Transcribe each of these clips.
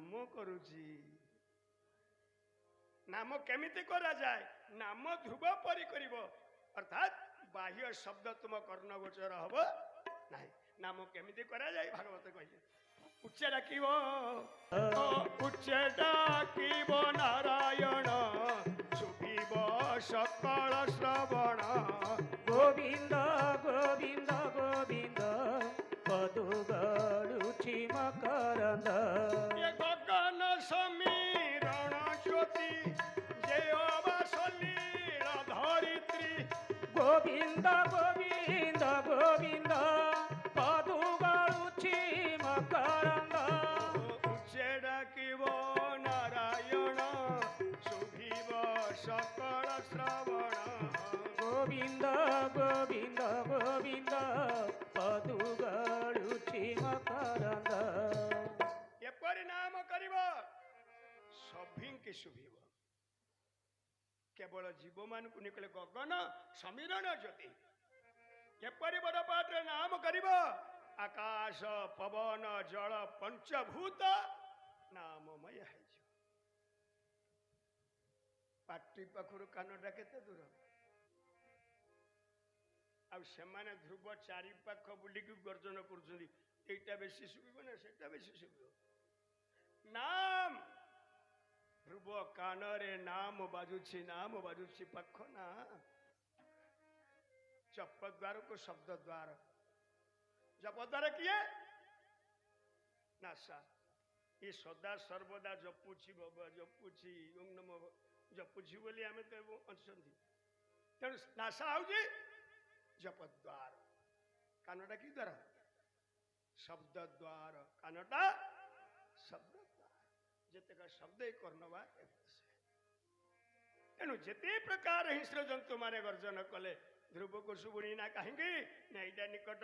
नाम करुची नाम केमिति करा जाए नाम ध्रुव परि करिब अर्थात बाह्य शब्द तुम कर्ण गोचर हब नहीं नाम केमिति करा जाए भागवत कहिए उच्च डाकिब उच्च डाकिब नारायण शुभिब सकल श्रवण गोविंद गोविंद गोविंद पदु गड़ुछि मकरंद ये गगन समीरण ज्योति जे अवसलील धरित्री गोविंद गोविंद गोविंद पदु गड़ुछि मकरंद उच्चे डाकिब नारायण शुभिब सकल श्रवण गोविंद गोविंद गोविंद पदु गड़ुछि मकरंद एपरि नाम करिब सभिंके शुभिब केवल जीव मान को निकले गगन समीरण ज्योति एपरि बड़ पात्र नाम करिब आकाश पवन जल पंचभूत नाममय है पाटी पाखर कानटा केते दूर आ सेमाने ध्रुव चारि पाख बुलिक गर्जन करुछन्ती एटा बेसी सुबिब ना सेटा बेसी सुबिब नाम ध्रुव कानरे नाम बाजुछि पाख ना जप द्वार को शब्द द्वार जप द्वार किए नासा ये सदा सर्वदा जपुछि बाबा जपुछि ओम नमः जपुछि बोली आमे तो अंशंती तेणु नासा आउछि जप द्वार कानटा कि द्वार शब्द द्वार कानटा शब्द द्वार जेतेका शब्द कर्णवा तेणु जेते प्रकार हिंस्र जंतु माने गर्जन कले ध्रुव को शुभुणी ना कहीं ना इटा निकट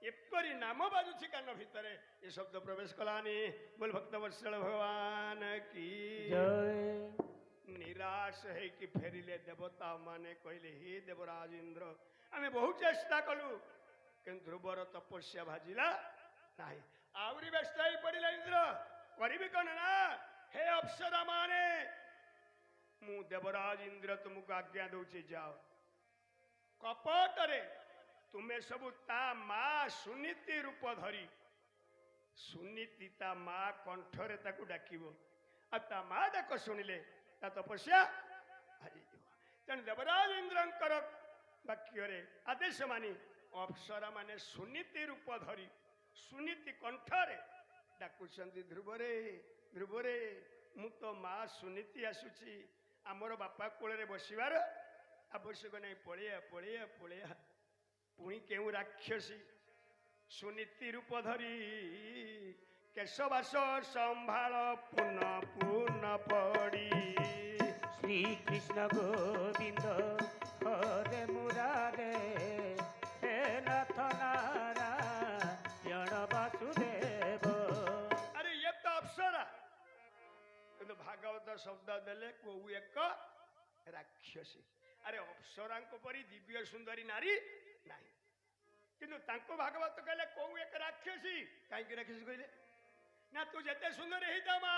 एपरी नाम बाजुछि कान भितरे ये शब्द प्रवेश कलानी बोल भक्त वत्सल भगवान की जय निराश है कि फेरिले देवता माने कहले हे देवराज इंद्र आमे बहुत चेष्टा कलु किंतु ध्रुवर तपस्या भाजिला नाही आवरी व्यस्त ही पड़िला इंद्र करिबि कौन ना हे अप्सरा माने मु देवराज इंद्र तुमको आज्ञा दउछि जाओ कपटरे तुम्हें सब ता मा सुनीति रूप धरी सुनीति ता मा कंठरे ताकू डाकिबो आ ता मा डाक सुनिले ता तपस्या भाजी तेणु देवराज इंद्रंकर वाक्य आदेश मानी अप्सरा माने सुनीति रूप धरी सुनीति कंठरे डाकुचंदी ध्रुवरे ध्रुवरे मु तो मा सुनीति आसुची आमर बापा कोଳରେ बसिबार आवश्यक नहीं पलिया पलिया पलिया पुणी केउ राक्षसी सुनीति रूप धरी केशवास संभाल पुनः पुनः पड़ी श्री कृष्ण गोविंद हरे मुरारे हे नाथ नारायण वासुदेव अरे ये तो अप्सरा तो भागवत शब्द देले को एक राक्षसी अरे अप्सरा परी दिव्य सुंदरी नारी नहीं किंतु तांको भागवत कहले को एक राक्षसी कहीं राक्षसी कहले ना तू जते सुंदर ही मा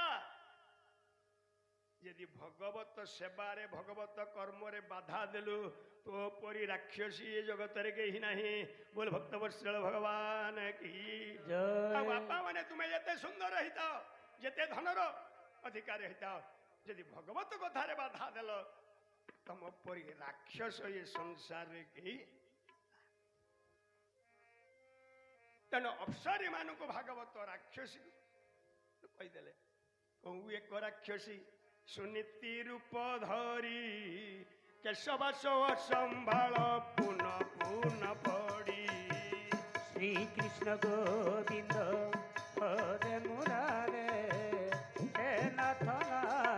यदि भगवत सेवारे भगवत कर्म रे बाधा देलु तो परी राक्षसी ये जगत रे कहीं नहीं बोल भक्त वत्सल भगवान की जय बापा माने तुम्हें जते सुंदर हिता जते धनर अधिकार हिता यदि भगवत कथा रे बाधा देल तम परी राक्षस ये संसार रे कहीं तेणु अप्सरी मान को भागवत राक्षसी कहीदेले कहू एक राक्षसी सुनीति रूप धरी केशवास संभाल पुनः पुनः पड़ी श्री कृष्ण गोविंद हरे मुरारे हे नाथ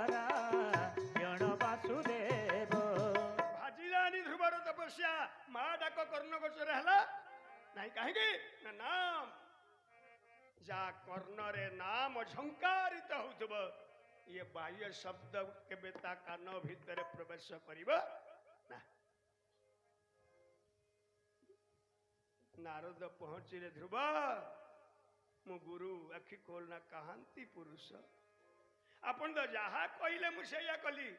नारायण वासुदेव भाजिलानी ध्रुवर तपस्या मा डाक कर्ण गोचर है नहीं कहीं नाम जा कर्ण रे नाम झंकारित होउथब ये बाह्य शब्द केबे ता कान भितर प्रवेश करिबा ना नारद पहुंचिले ध्रुव मु गुरु आखि खोलना कहांती पुरुष ଆପଣ ତ ଯାହା କହିଲେ ମୁଁ ସେଇଆ କଲି।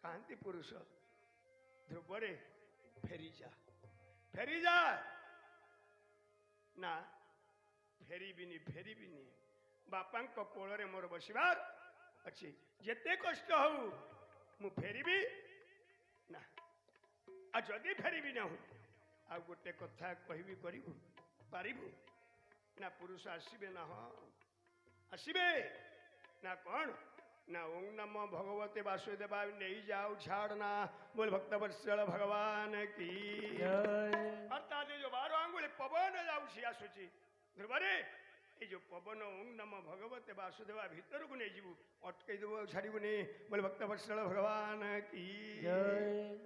କାହାନ୍ତି ପୁରୁଷ ଧ୍ରୁବରେ ଫେରିଯା ଫେରିଯା। ନା ଫେରିବିନି ଫେରିବିନି, ବାପାଙ୍କ କୋଳରେ ମୋର ବସିବାର ଅଛି। ଯେତେ କଷ୍ଟ ହଉ ମୁଁ ଫେରିବି ନା। ଆଉ ଯଦି ଫେରିବି ନାହୁଁ, ଆଉ ଗୋଟେ କଥା କହିବି, କରିବୁ ପାରିବୁ ନା? ପୁରୁଷ ଆସିବେ ନା? ହଁ ଆସିବେ ନା। କଣ ନା ଓಂ ନମ ଭଗବତେ ବାସୁଦେବା ନେଇଯାଉ ଛାड़ ନା। बोल भक्त वत्सल भगवान की। अर्थात ये जो 12 आंगुली पवन जाऊँची आसुची ध्रुवरे, ये जो पवन ओं नम भगवते वासुदेवा भीतर को नहीं जीवु अटकई देव छाड़बुनि। बोल भक्त वत्सल भगवान की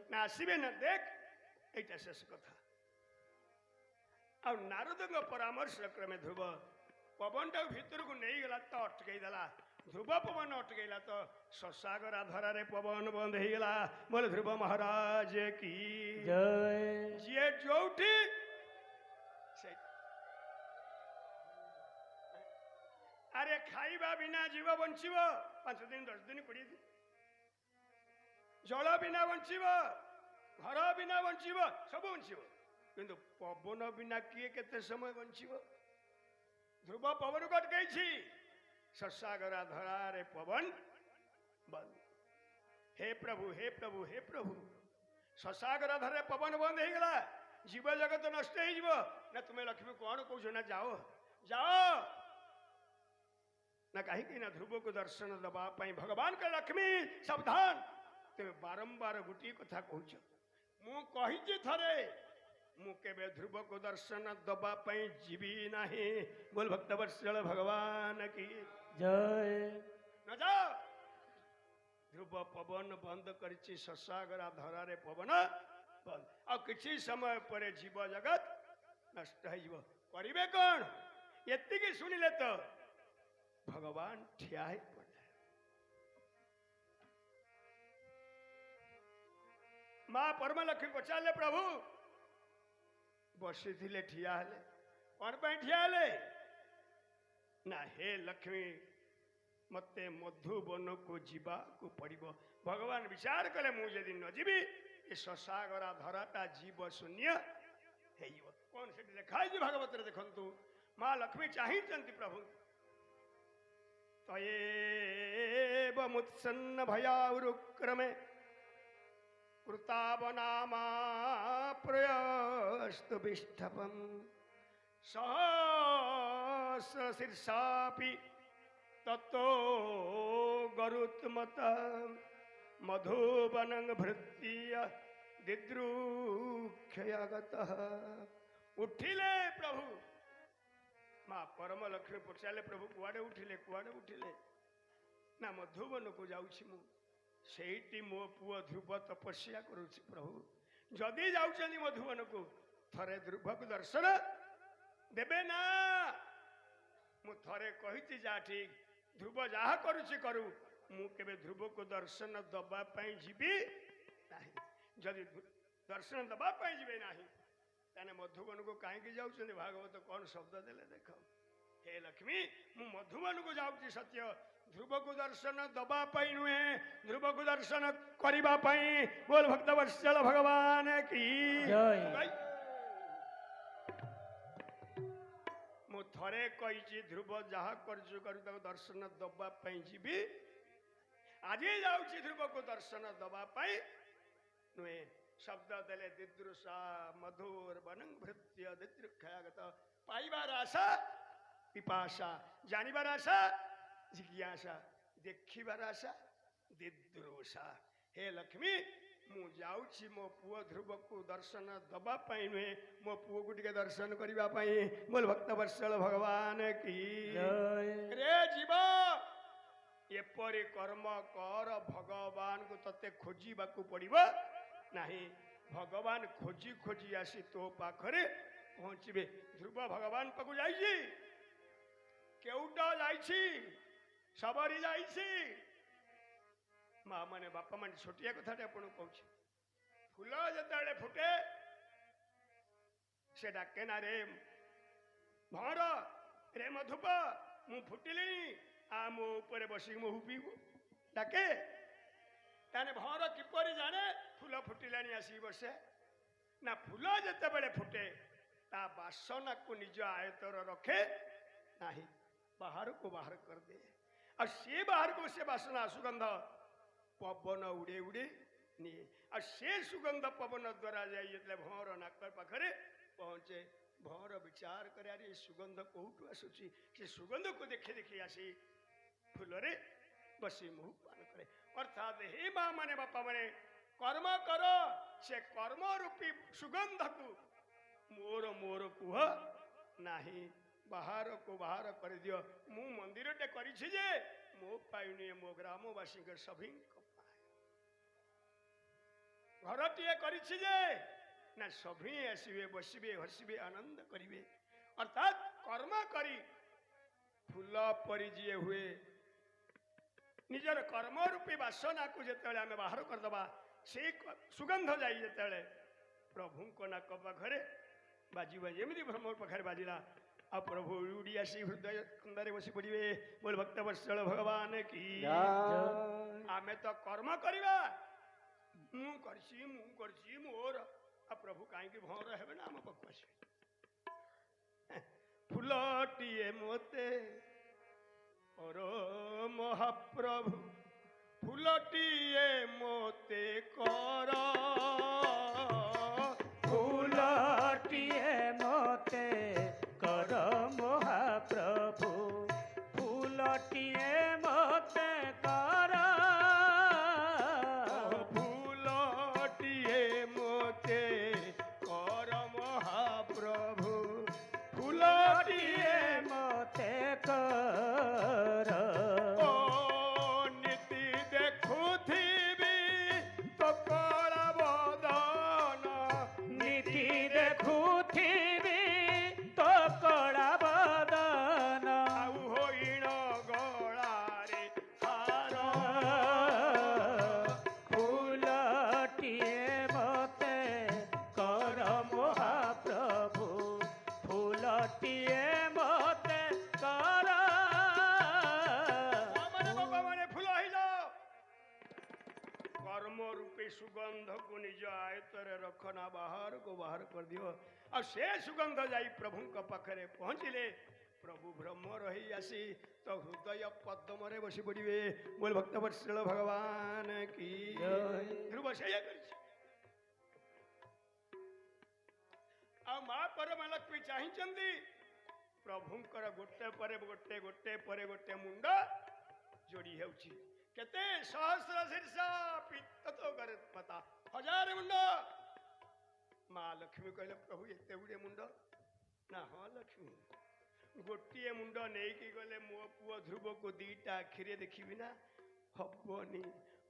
ना। आसबे ना देख এইটা শেষ কথা। ଆଉ ନାରଦଙ୍କ ପରାମର୍ଶ କ୍ରମେ ଧ୍ରୁବ ପବନଟାକୁ ଭିତରକୁ ନେଇଗଲା ତ ଅଟକେଇ ଦେଲା। ଧ୍ରୁବ ପବନ ଅଟକେଇଲା ତ ଶଶାଗରା ଧରାରେ ପବନ ବନ୍ଦ ହେଇଗଲା। ବୋଲେ ଧ୍ରୁବ ମହାରାଜ କି ଯିଏ ଯୋଉଠି ଆରେ ଖାଇବା ବିନା ଜୀବ ବଞ୍ଚିବ 5 ଦିନ 10 ଦିନ 20 ଦିନ। ଜଳ ବିନା ବଞ୍ଚିବ, ଘର ବିନା ବଞ୍ଚିବ, ସବୁ ବଞ୍ଚିବ, କିନ୍ତୁ ପବନ ବିନା କିଏ କେତେ ସମୟ ବଞ୍ଚିବ? ଧ୍ରୁବ ପବନ ଅଟକେଇଛି, ଶଶାଗରା ଧରାରେ ପବନ ବନ୍ଦ। हे प्रभु हे प्रभु हे प्रभु, ଶଶାଗରା ଧରାରେ ପବନ ବନ୍ଦ ହେଇଗଲା। ଜୀବ ଜଗତ ନଷ୍ଟ ହେଇଯିବ ନା। ତୁମେ ଲକ୍ଷ୍ମୀ କଣ କହୁଛ ନା ଯାଅ ଯାଅ ନା। କାହିଁକି ନା ଧ୍ରୁବକୁ ଦର୍ଶନ ଦେବା ପାଇଁ ଭଗବାନଙ୍କ ଲକ୍ଷ୍ମୀ ସାବଧାନ। ତେବେ ବାରମ୍ବାର ଗୋଟିଏ କଥା କହୁଛ। ମୁଁ କହିଛି ଥରେ, ମୁଁ କେବେ ଧ୍ରୁବକୁ ଦର୍ଶନ ଦେବା ପାଇଁ ଯିବି ନାହିଁ। ବୋଲ ଭକ୍ତ ବତ୍ସଳ ଭଗବାନ କି ଜୟ। न जाओ। ध्रुव पवन बंद करिछि, शशागरा धरारे पवन बंद। आ किछि समय पर जीव जगत नष्ट हो करिवे कौन? एतिकी सुनिले तो भगवान ठिया ही पड़े। माँ परम लक्ष्मी पचारे प्रभु बसी थिले ठिया हेले कौन पे ठिया हेले ना। हे लक्ष्मी मते मधुबन को जीवा को पड़िबो। भगवान विचार कले मु यदि न जीवी ये शशागरा धराटा जीव शून्य हेइबो। कौन से लिखाई जी भागवत रे देखंतु। माँ लक्ष्मी चाहिचंती प्रभु तयेव मुत्सन्न भयावरुक्रमे कृतावनामा प्रयस्तु विष्ठपम सहस्र शीर्षापि ततो गरुत्मत मधुबनं भृत्य दिद्रुक्षयागतः। उठिले प्रभु। माँ परम लक्ष्मी पचारे प्रभु कुआडे उठिले कुआडे उठिले ना। मधुबन को जाउछि मु, सेठी मो पुओ ध्रुव तपस्या करुछि प्रभु। जदि जाउछनी मधुबन को थरे ध्रुव को दर्शन देबे ना। मु थरे कहिछि जा ठीक, ध्रुव जहा करुछि करू, मु केबे ध्रुव को दर्शन दबा पई जीबी नाही। जदि दर्शन दबा पई जीबे नाही ताने मधुबन को काहे की जाउछनी? भागवत कौन शब्द देले देख। हे लक्ष्मी मु मधुबन को जाउछि सत्य, ध्रुव को दर्शन दबा पई नुहे, ध्रुव को दर्शन करिबा पई। बोल भक्त वत्सल भगवान की जय। मु थरे कहिछि ध्रुव जहा करजु करू ताको दर्शन दबा पई जीबी। आज जाउछि ध्रुव को दर्शन दबा पई नुहे। शब्द देले दिदृशा मधुर बनंग भृत्य दिदृक्षयागत। पाइबार आशा पिपाशा, जानिबार आशा जिज्ञासा, देखिबार आशा दिदृशा। हे लक्ष्मी मु जाउछि मो पुओ ध्रुव को दर्शन दबा पई नुहे, मो पुओ को टिके दर्शन करिबा पई। बोल भक्त वत्सल भगवान की जय। रे जीव एपरि कर्म कर, भगवान को तते खोजिबाकू पड़िबो नहीं। भगवान खोजी खोजी आसी तो पाखरे पहुंचबे। ध्रुव भगवान पाखु जाइछि, केउट जाइछि, सबरी जाइछि। माँ माने बापा माने छोटिया कथाटे आपण कहूछि। फूल जतले फुटे से डाके ना रे भौर रे मधुप मु फुटिली ମୋ ଉପରେ ବସିକି ମହୁ ପିଇବୁ ଡାକେ। ତାହେଲେ ଭଅଁର କିପରି ଜାଣେ ଫୁଲ ଫୁଟିଲାଣି ଆସିକି ବସେ? ନା ଫୁଲ ଯେତେବେଳେ ଫୁଟେ ତା ବାସନାକୁ ନିଜ ଆୟତର ରଖେ ନାହିଁ, ବାହାରକୁ ବାହାର କରିଦିଏ। ଆଉ ସେ ବାହାରକୁ ସେ ବାସନା ସୁଗନ୍ଧ ପବନ ଉଡ଼େ ଉଡ଼େ ନିଏ। ଆଉ ସେ ସୁଗନ୍ଧ ପବନ ଦ୍ୱାରା ଯାଇ ଯେତେବେଳେ ଭଅଁର ନାକ ପାଖରେ ପହଞ୍ଚେ, ଭଅଁର ବିଚାର କରେ ଆରେ ଏ ସୁଗନ୍ଧ କୋଉଠୁ ଆସୁଛି। ସେ ସୁଗନ୍ଧକୁ ଦେଖି ଦେଖି ଆସି ଫୁଲରେ ବସି ମହୁ ପାନ କରେ। ଅର୍ଥାତ୍ ହେ ମା ମାନେ ବାପା ମାନେ କର୍ମ କର, ସେ କର୍ମ ରୂପୀ ସୁଗନ୍ଧକୁ ମୋର ମୋର କୁହ ନାହିଁ, ବାହାରକୁ ବାହାର କରିଦିଅ। ମୁଁ ମନ୍ଦିରଟେ କରିଛି ଯେ ମୋ ପାଇଁ ନୁହେଁ, ମୋ ଗ୍ରାମବାସୀଙ୍କ ସଭିଙ୍କ ପାଇଁ। ଘରଟିଏ କରିଛି ଯେ ନା ସଭିଏ ଆସିବେ, ବସିବେ, ହସିବେ, ଆନନ୍ଦ କରିବେ। ଅର୍ଥାତ୍ କର୍ମ କରି ଫୁଲ ପରି ଯିଏ ହୁଏ, ନିଜର କର୍ମ ରୂପୀ ବାସନାକୁ ଯେତେବେଳେ ଆମେ ବାହାର କରିଦେବା, ସେଇ ସୁଗନ୍ଧ ଯାଇ ଯେତେବେଳେ ପ୍ରଭୁଙ୍କ ନାକ ପାଖରେ ବାଜିବ, ଯେମିତି ବ୍ରହ୍ମ ପାଖରେ ବାଜିଲା, ଆଉ ପ୍ରଭୁ ଉଡ଼ି ଆସି ହୃଦୟ କନ୍ଦାରେ ବସି ପଡ଼ିବେ। ବୋଲ ଭକ୍ତ ବତ୍ସଳ ଭଗବାନ କି। ଆମେ ତ କର୍ମ କରିବା, ମୁଁ କରିଛି ମୋର, ଆଉ ପ୍ରଭୁ କାହିଁକି ଭଅଁର ହେବେ ନା ଆମ ପାଖକୁ ଆସିବେ। ଫୁଲଟିଏ ମୋତେ କର ମହାପ୍ରଭୁ, ଫୁଲଟିଏ ମୋତେ କର, ଫୁଲଟିଏ ମୋତେ କର ମହାପ୍ରଭୁ, ଫୁଲଟିଏ ମୋତେ କର, ଫୁଲଟିଏ ମୋତେ କର ମହାପ୍ରଭୁ, ଫୁଲଟିଏ ମୋତେ କର। ଓ ନୀତି ଦେଖୁଥିବି ତ କଳା ବଦନ, ନୀତି ଦେଖୁଥିବି ତୋ କଳା ବଦନ, ଆଉ ହୋଇଣ ଗଳାରେ ହାର, ଫୁଲଟିଏ ମୋତେ କର ମହାପ୍ରଭୁ, ଫୁଲଟିଏ ମୋତେ କର। ମାନେ ବାପା ମାନେ ଫୁଲ ହେଇଯାଅ। କର୍ମ ରୂପୀ ସୁଗନ୍ଧକୁ ନିଜ ଆୟତରେ ରଖ ନା ବାହାରକୁ ବାହାର କରିଦିଅ। ଆଉ ସେ ସୁଗନ୍ଧ ଯାଇ ପ୍ରଭୁଙ୍କ ପାଖରେ ପହଞ୍ଚିଲେ ପ୍ରଭୁ ଭ୍ରମର ହେଇ ଆସି ତ ହୃଦୟ ପଦ୍ମରେ ବସି ପଡ଼ିବେ। ବୋଲ ଭକ୍ତ ବତ୍ସଳ ଭଗବାନ କି। ଧ୍ରୁବ ସେଇଆ କରିଛି। ଆଉ ମା ପରମା ଲକ୍ଷ୍ମୀ ଚାହିଁଛନ୍ତି ପ୍ରଭୁଙ୍କର ଗୋଟେ ପରେ ଗୋଟେ ଗୋଟେ ପରେ ଗୋଟେ ମୁଣ୍ଡ ଯୋଡ଼ି ହେଉଛି। କେତେ ସହସ୍ର ଶୀର୍ଷ ପିତା, ହଜାର ମୁଣ୍ଡ। ମା ଲକ୍ଷ୍ମୀ କହିଲେ ପ୍ରଭୁ ଏତେ ଗୁଡ଼ିଏ ମୁଣ୍ଡ? ନା ହଁ ଲକ୍ଷ୍ମୀ, ଗୋଟିଏ ମୁଣ୍ଡ ନେଇକି ଗଲେ ମୋ ପୁଅ ଧ୍ରୁବକୁ ଦିଟା ଆଖିରେ ଦେଖିବି ନା, ହବନି।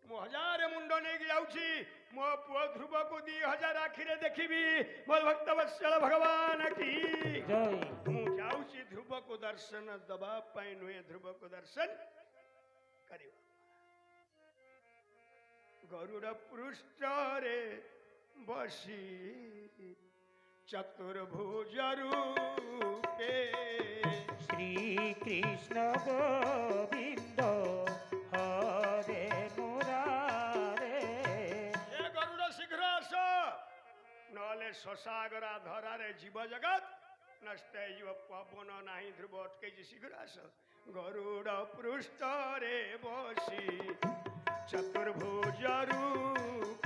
ମୁଁ ହଜାର ମୁଣ୍ଡ ନେଇକି ଯାଉଛି, ମୋ ପୁଅ ଧ୍ରୁବକୁ 2000 ଆଖିରେ ଦେଖିବି। ମୋ ଭକ୍ତ ବତ୍ସଳ ଭଗବାନ କି। ମୁଁ ଯାଉଛି ଧ୍ରୁବକୁ ଦର୍ଶନ ଦବା ପାଇଁ ନୁହେଁ, ଧ୍ରୁବକୁ ଦର୍ଶନ କରିବା। ଗରୁଡ଼ ପୃଷ୍ଠରେ ବସି ଚତୁର୍ଭୁଜ ରୂପେ, ଶ୍ରୀକୃଷ୍ଣ ଗୋବିନ୍ଦ ହରେ ମୁରାରେ। ଏ ଗରୁଡ଼ ଶୀଘ୍ର ଆସ, ନହେଲେ ଶଶାଗରା ଧରାରେ ଜୀବ ଜଗତ ନଷ୍ଟ ହେଇଯିବ। ପବନ ନାହିଁ, ଧ୍ରୁବ ଅଟକେଇଛି, ଶୀଘ୍ର ଆସ। ଗରୁଡ଼ ପୃଷ୍ଠରେ ବସି ଚତୁର୍ଭୁଜ ରୂପେ,